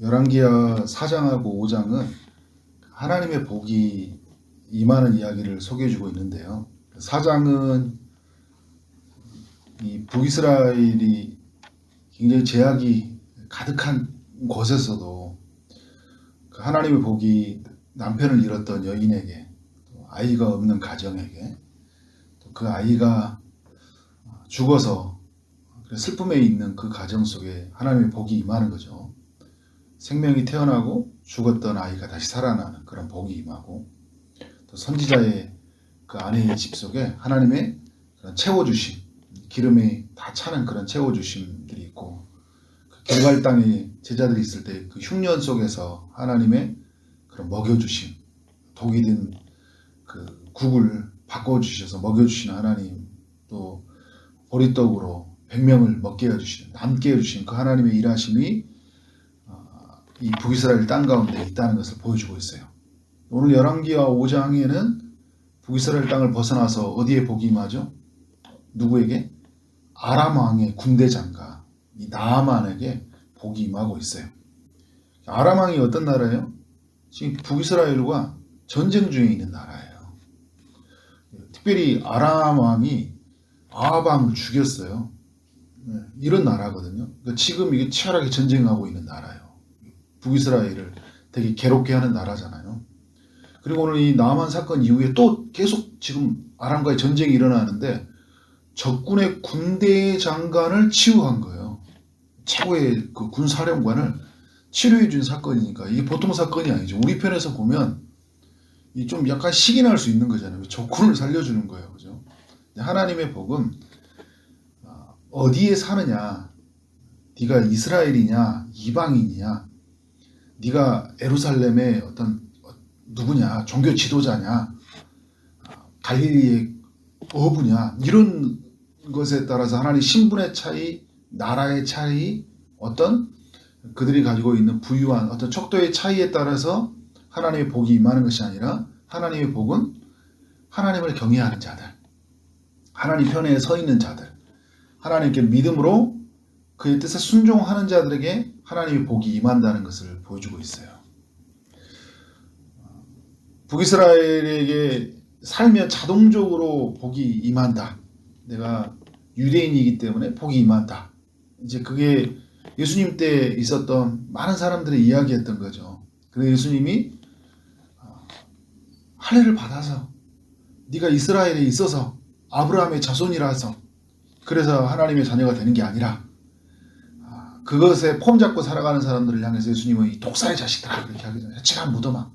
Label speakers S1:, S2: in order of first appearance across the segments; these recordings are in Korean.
S1: 열왕기하 4장하고 5장은 하나님의 복이 임하는 이야기를 소개해주고 있는데요. 4장은 이 북이스라엘이 굉장히 제약이 가득한 곳에서도 하나님의 복이 남편을 잃었던 여인에게, 아이가 없는 가정에게, 또 그 아이가 죽어서 슬픔에 있는 그 가정 속에 하나님의 복이 임하는 거죠. 생명이 태어나고 죽었던 아이가 다시 살아나는 그런 복이 임하고, 또 선지자의 그 아내의 집 속에 하나님의 그런 채워주심, 기름이 다 차는 그런 채워주심들이 있고, 그 길갈 땅에 제자들이 있을 때 그 흉년 속에서 하나님의 그런 먹여주심, 독이 든 그 국을 바꿔주셔서 먹여주시는 하나님, 또 보리떡으로 100명을 먹게 해주시는, 남게 해주시는 그 하나님의 일하심이 이 북이스라엘 땅 가운데 있다는 것을 보여주고 있어요. 오늘 열왕기하 5장에는 북이스라엘 땅을 벗어나서 어디에 복이 임하죠? 누구에게? 아람 왕의 군대 장가 이 나아만에게 복이 임하고 있어요. 아람 왕이 어떤 나라예요? 지금 북이스라엘과 전쟁 중에 있는 나라예요. 특별히 아람 왕이 아합 왕을 죽였어요. 이런 나라거든요. 그러니까 지금 이게 치열하게 전쟁하고 있는 나라예요. 북이스라엘을 되게 괴롭게 하는 나라잖아요. 그리고 오늘 이 나아만 사건 이후에 또 계속 지금 아람과의 전쟁이 일어나는데 적군의 군대 장관을 치유한 거예요. 최고의 그 군사령관을 치료해 준 사건이니까 이게 보통 사건이 아니죠. 우리 편에서 보면 좀 약간 식이 날 수 있는 거잖아요. 적군을 살려주는 거예요. 그죠? 하나님의 복은 어디에 사느냐, 네가 이스라엘이냐 이방인이냐, 네가 예루살렘의 어떤 누구냐, 종교 지도자냐, 갈릴리의 어부냐, 이런 것에 따라서 하나님 신분의 차이, 나라의 차이, 어떤 그들이 가지고 있는 부유한 어떤 척도의 차이에 따라서 하나님의 복이 임하는 것이 아니라, 하나님의 복은 하나님을 경외하는 자들, 하나님 편에 서 있는 자들, 하나님께 믿음으로 그의 뜻에 순종하는 자들에게 하나님의 복이 임한다는 것을 보여주고 있어요. 북이스라엘에게 살면 자동적으로 복이 임한다. 내가 유대인이기 때문에 복이 임한다. 이제 그게 예수님 때 있었던 많은 사람들이 이야기했던 거죠. 그래서 예수님이 할례를 받아서, 네가 이스라엘에 있어서 아브라함의 자손이라서 그래서 하나님의 자녀가 되는 게 아니라, 그것에 폼 잡고 살아가는 사람들을 향해서 예수님은 이 독사의 자식들아 그렇게 하기 전에 해치한 무덤아,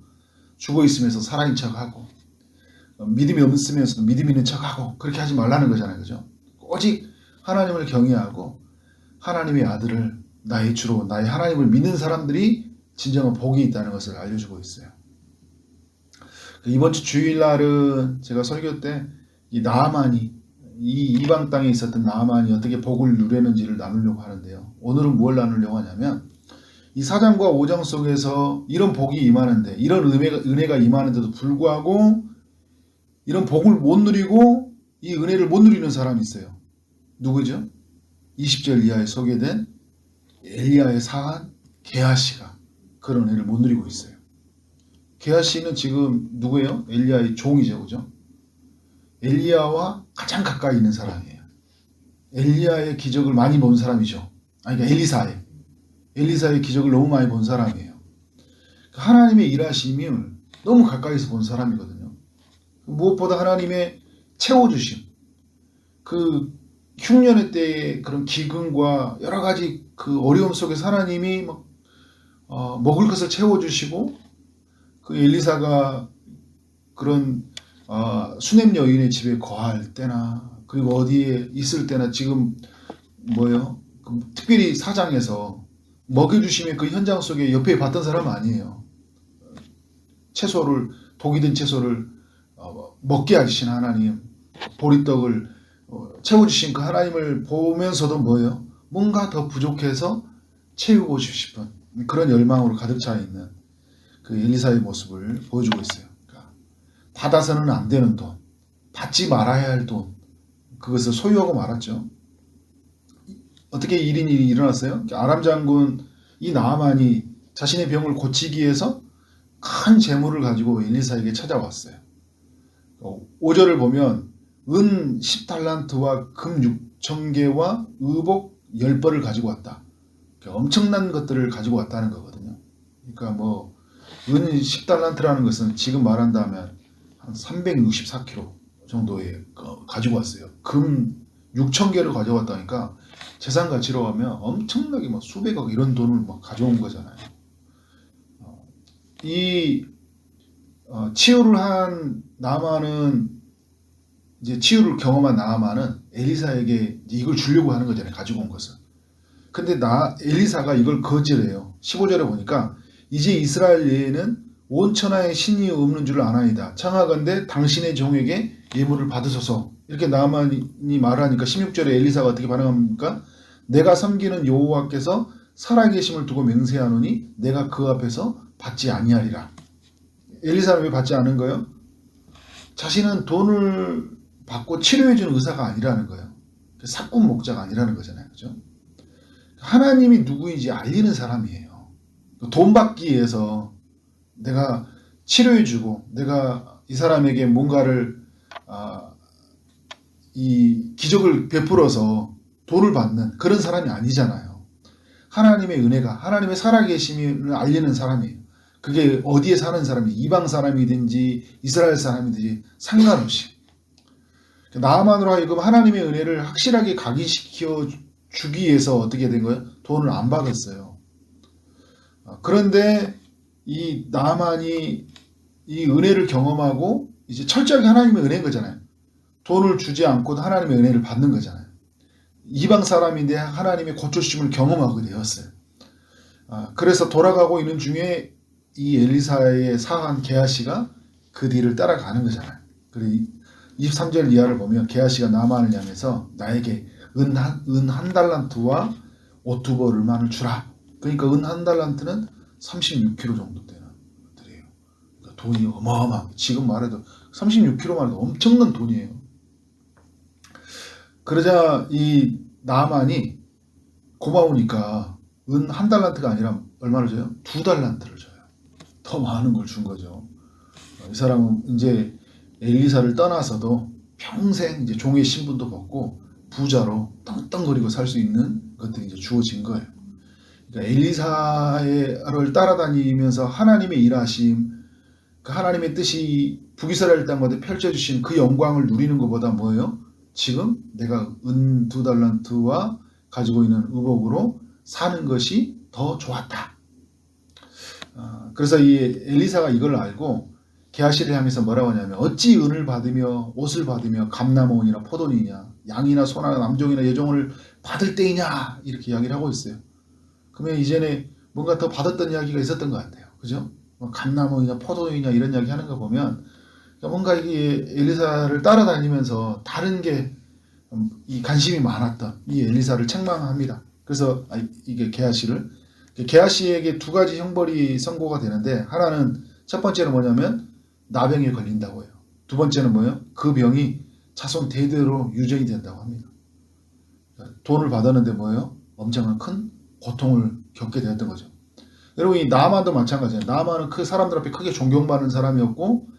S1: 죽어 있으면서 살아있는 척하고 믿음이 없으면서 믿음 있는 척하고 그렇게 하지 말라는 거잖아요. 그죠? 오직 하나님을 경외하고 하나님의 아들을 나의 주로, 나의 하나님을 믿는 사람들이 진정한 복이 있다는 것을 알려주고 있어요. 이번 주 주일날은 제가 설교 때 이 나아만이, 이 이방 땅에 있었던 나아만이 어떻게 복을 누렸는지를 나누려고 하는데요. 오늘은 뭘 나누려고 하냐면, 이 4장과 5장 속에서 이런 복이 임하는데, 이런 은혜가 임하는데도 불구하고 이런 복을 못 누리고 이 은혜를 못 누리는 사람이 있어요. 누구죠? 20절 이하에 소개된 엘리야의 사한 게하시가 그런 은혜를 못 누리고 있어요. 게하시는 지금 누구예요? 엘리야의 종이죠. 그죠? 엘리야와 가장 가까이 있는 사람이에요. 엘리야의 기적을 많이 본 사람이죠. 그러니까 엘리사의 기적을 너무 많이 본 사람이에요. 하나님의 일하심을 너무 가까이서 본 사람이거든요. 무엇보다 하나님의 채워주심, 그 흉년의 때의 그런 기근과 여러 가지 그 어려움 속에서 하나님이 먹을 것을 채워주시고, 그 엘리사가 그런 수냄 여인의 집에 거할 때나, 그리고 어디에 있을 때나, 지금 특별히 4장에서 먹여주심의 그 현장 속에 옆에 봤던 사람은 아니에요. 채소를, 독이 든 채소를 먹게 하신 하나님, 보리떡을 채워주신 그 하나님을 보면서도 뭔가 더 부족해서 채우고 싶은 그런 열망으로 가득 차 있는 그 엘리사의 모습을 보여주고 있어요. 그러니까 받아서는 안 되는 돈, 받지 말아야 할 돈, 그것을 소유하고 말았죠. 어떻게 일이 일어났어요? 아람 장군 이 나아만이 자신의 병을 고치기 위해서 큰 재물을 가지고 엘리사에게 찾아왔어요. 5절을 보면 은 10달란트와 금 6,000개와 의복 10벌을 가지고 왔다. 엄청난 것들을 가지고 왔다는 거거든요. 그러니까 뭐 은 10달란트라는 것은 지금 말한다면 한 364kg 정도의 가지고 왔어요. 금 6,000개를 가져왔다니까 재산 가치로 하면 엄청나게 막 수백억 이런 돈을 막 가져온 거잖아요. 이 치유를 한 나아만은 이제 치유를 경험한 나아만은 엘리사에게 이걸 주려고 하는 거잖아요. 가지고 온 것을. 근데 엘리사가 이걸 거절해요. 15절에 보니까 이제 이스라엘 외에는 온 천하에 신이 없는 줄 아나이다. 청하건대 당신의 종에게 예물을 받으소서. 이렇게 나아만이 말하니까 16절에 엘리사가 어떻게 반응합니까? 내가 섬기는 여호와께서 살아계심을 두고 맹세하노니 내가 그 앞에서 받지 아니하리라. 엘리사는 왜 받지 않은 거예요? 자신은 돈을 받고 치료해주는 의사가 아니라는 거예요. 사꾼 목자가 아니라는 거잖아요. 그죠? 하나님이 누구인지 알리는 사람이에요. 돈 받기 위해서 내가 치료해주고 내가 이 사람에게 뭔가를 이 기적을 베풀어서 돈을 받는 그런 사람이 아니잖아요. 하나님의 은혜가 하나님의 살아계심을 알리는 사람이에요. 그게 어디에 사는 사람이 이방 사람이든지 이스라엘 사람이든지 상관없이 나아만으로 하여금 하나님의 은혜를 확실하게 각인시켜 주기 위해서 어떻게 된 거예요? 돈을 안 받았어요. 그런데 이 나아만이 이 은혜를 경험하고 이제 철저하게 하나님의 은혜인 거잖아요. 돈을 주지 않고도 하나님의 은혜를 받는 거잖아요. 이방 사람인데 하나님의 고쳐주심을 경험하게 되었어요. 그래서 돌아가고 있는 중에 이 엘리사의 사한 게하시가 그 뒤를 따라가는 거잖아요. 그리고 23절 이하를 보면 게하시가 나아만을 향해서 나에게 은 한 달란트와 옷 2벌만을 주라. 그러니까 은 한 달란트는 36kg 정도 되는 것들이에요. 그러니까 돈이 어마어마하게 지금 말해도 36kg만 해도 엄청난 돈이에요. 그러자 이 나아만이 고마우니까 은 한 달란트가 아니라 얼마를 줘요? 2달란트를 줘요. 더 많은 걸 준 거죠. 이 사람은 이제 엘리사를 떠나서도 평생 이제 종의 신분도 벗고 부자로 떵떵거리고 살 수 있는 것들이 이제 주어진 거예요. 그러니까 엘리사를 따라다니면서 하나님의 일하심, 그 하나님의 뜻이 북이스라엘 땅마다 펼쳐주신 그 영광을 누리는 것보다 뭐예요? 지금 내가 은 2달란트와 가지고 있는 의복으로 사는 것이 더 좋았다. 그래서 이 엘리사가 이걸 알고 게하시를 향해서 뭐라고 하냐면 어찌 은을 받으며 옷을 받으며 감남원이나 포도니냐 양이나 소나 남종이나 여종을 받을 때이냐 이렇게 이야기를 하고 있어요. 그러면 이전에 뭔가 더 받았던 이야기가 있었던 것 같아요. 그죠? 감남원이냐 포도니냐 이런 이야기 하는 거 보면 뭔가 이게 엘리사를 따라다니면서 다른 게 이 관심이 많았던 이 엘리사를 책망합니다. 그래서 이게 게하시에게 2가지 형벌이 선고가 되는데 하나는 첫 번째는 뭐냐면 나병에 걸린다고 해요. 2번째는 뭐예요? 그 병이 자손 대대로 유전이 된다고 합니다. 돈을 받았는데 뭐예요? 엄청난 큰 고통을 겪게 되었던 거죠. 여러분 이 나아만도 마찬가지예요. 나아만은 그 사람들 앞에 크게 존경받는 사람이었고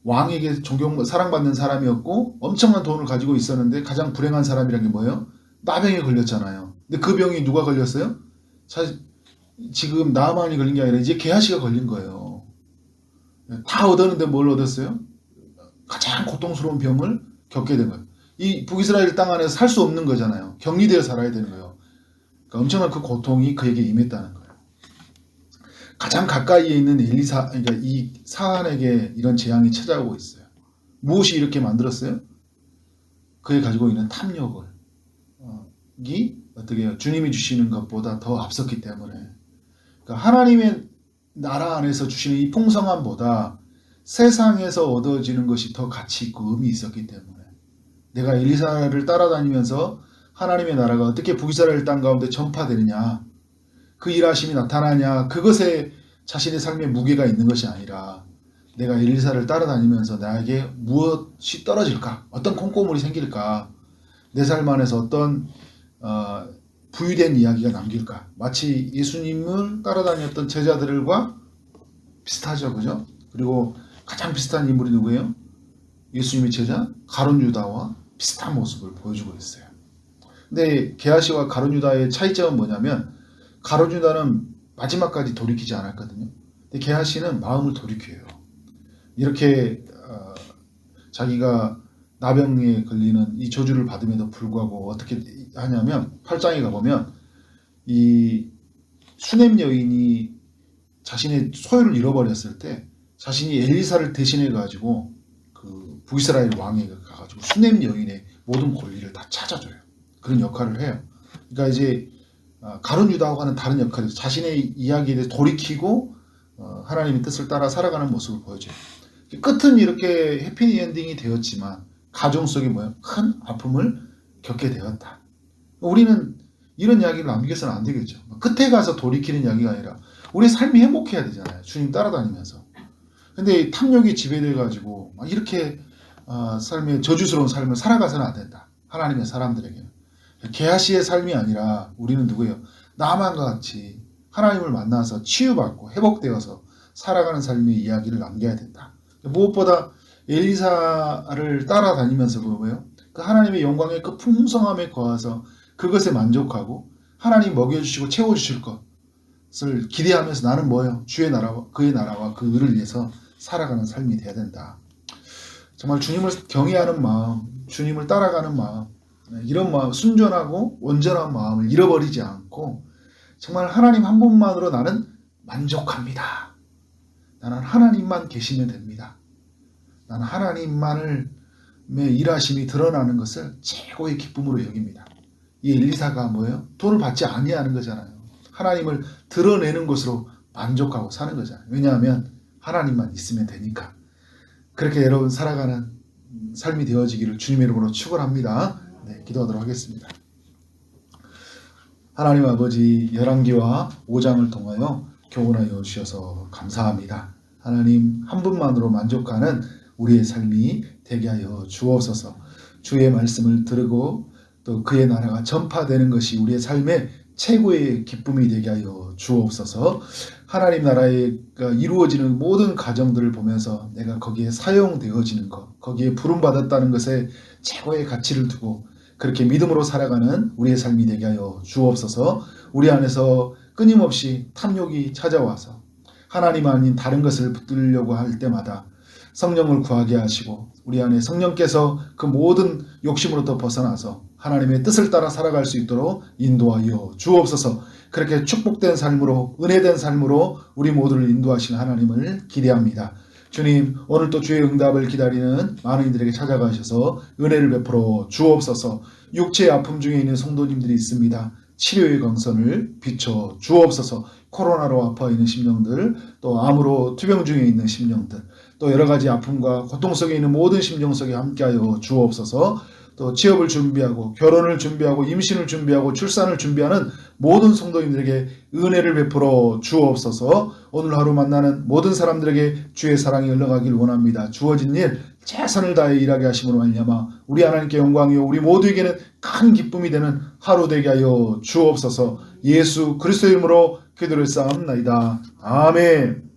S1: 왕에게 사랑받는 사람이었고 엄청난 돈을 가지고 있었는데 가장 불행한 사람이란 게 뭐예요? 나병에 걸렸잖아요. 근데 그 병이 누가 걸렸어요? 사실 지금 나아만이 걸린 게 아니라 이제 게하시가 걸린 거예요. 다 얻었는데 뭘 얻었어요? 가장 고통스러운 병을 겪게 된 거예요. 이 북이스라엘 땅 안에서 살 수 없는 거잖아요. 격리되어 살아야 되는 거예요. 그러니까 엄청난 그 고통이 그에게 임했다는 거예요. 가장 가까이에 있는 그러니까 이 사안에게 이런 재앙이 찾아오고 있어요. 무엇이 이렇게 만들었어요? 그에 가지고 있는 탐욕을 어떻게 해요? 주님이 주시는 것보다 더 앞섰기 때문에 그러니까 하나님의 나라 안에서 주시는 이 풍성함보다 세상에서 얻어지는 것이 더 가치 있고 의미 있었기 때문에 내가 엘리사를 따라다니면서 하나님의 나라가 어떻게 북이스라엘 땅 가운데 전파되느냐 그 일하심이 나타나냐 그것에 자신의 삶에 무게가 있는 것이 아니라 내가 엘리사를 따라다니면서 나에게 무엇이 떨어질까 어떤 콩고물이 생길까 내 삶 안에서 어떤 부유된 이야기가 남길까? 마치 예수님을 따라다녔던 제자들과 비슷하죠, 그죠? 그리고 가장 비슷한 인물이 누구예요? 예수님의 제자 가룟 유다와 비슷한 모습을 보여주고 있어요. 근데 게하시와 가룟 유다의 차이점은 뭐냐면 가룟 유다는 마지막까지 돌이키지 않았거든요. 근데 게하시는 마음을 돌이켜요. 이렇게 자기가 나병에 걸리는 이 저주를 받음에도 불구하고 어떻게 하냐면 8장에 가보면 이 수넴 여인이 자신의 소유를 잃어버렸을 때 자신이 엘리사를 대신해 가지고 그 북이스라엘 왕에게 가가지고 수넴 여인의 모든 권리를 다 찾아줘요. 그런 역할을 해요. 그러니까 이제 가룟 유다와는 다른 역할이죠. 자신의 이야기에 대해 돌이키고 하나님의 뜻을 따라 살아가는 모습을 보여줘요. 끝은 이렇게 해피엔딩이 되었지만 가정 속에 뭐예요? 큰 아픔을 겪게 되었다. 우리는 이런 이야기를 남겨서는 안 되겠죠. 끝에 가서 돌이키는 이야기가 아니라 우리 삶이 행복해야 되잖아요. 주님 따라다니면서. 근데 탐욕이 지배돼가지고 이렇게 삶의 저주스러운 삶을 살아가서는 안 된다. 하나님의 사람들에게는. 게하시의 삶이 아니라 우리는 누구예요? 나만과 같이 하나님을 만나서 치유받고 회복되어서 살아가는 삶의 이야기를 남겨야 된다. 무엇보다 엘리사를 따라다니면서 뭐예요? 그 하나님의 영광의 그 풍성함에 거하서 그것에 만족하고 하나님 먹여주시고 채워주실 것을 기대하면서 나는 뭐예요? 주의 나라와 그의 나라와 그 의를 위해서 살아가는 삶이 돼야 된다. 정말 주님을 경외하는 마음, 주님을 따라가는 마음, 이런 마음, 순전하고 온전한 마음을 잃어버리지 않고 정말 하나님 한 분만으로 나는 만족합니다. 나는 하나님만 계시면 됩니다. 나는 하나님만의 일하심이 드러나는 것을 최고의 기쁨으로 여깁니다. 이 엘리사가 뭐예요? 돈을 받지 아니하는 거잖아요. 하나님을 드러내는 것으로 만족하고 사는 거잖아요. 왜냐하면 하나님만 있으면 되니까. 그렇게 여러분 살아가는 삶이 되어지기를 주님의 이름으로 축원합니다. 네, 기도하도록 하겠습니다. 하나님 아버지, 열왕기와 5장을 통하여 교훈하여 주셔서 감사합니다. 하나님 한 분만으로 만족하는 우리의 삶이 되게 하여 주옵소서. 주의 말씀을 들으고 또 그의 나라가 전파되는 것이 우리의 삶의 최고의 기쁨이 되게 하여 주옵소서. 하나님 나라에 이루어지는 모든 가정들을 보면서 내가 거기에 사용되어지는 것, 거기에 부름받았다는 것에 최고의 가치를 두고 그렇게 믿음으로 살아가는 우리의 삶이 되게 하여 주옵소서. 우리 안에서 끊임없이 탐욕이 찾아와서 하나님 아닌 다른 것을 붙들려고 할 때마다 성령을 구하게 하시고 우리 안에 성령께서 그 모든 욕심으로부터 벗어나서 하나님의 뜻을 따라 살아갈 수 있도록 인도하여 주옵소서. 그렇게 축복된 삶으로 은혜된 삶으로 우리 모두를 인도하시는 하나님을 기대합니다. 주님, 오늘도 주의 응답을 기다리는 많은 이들에게 찾아가셔서 은혜를 베풀어 주옵소서. 육체의 아픔 중에 있는 성도님들이 있습니다. 치료의 광선을 비춰 주옵소서. 코로나로 아파 있는 심령들, 또 암으로 투병 중에 있는 심령들, 또 여러 가지 아픔과 고통 속에 있는 모든 심령 속에 함께하여 주옵소서. 또 취업을 준비하고 결혼을 준비하고 임신을 준비하고 출산을 준비하는 모든 성도님들에게 은혜를 베풀어 주옵소서. 오늘 하루 만나는 모든 사람들에게 주의 사랑이 흘러가길 원합니다. 주어진 일 최선을 다해 일하게 하심으로 말미암아 우리 하나님께 영광이요 우리 모두에게는 큰 기쁨이 되는 하루 되게 하여 주옵소서. 예수 그리스도의 이름으로 기도를 쌓옵나이다. 아멘.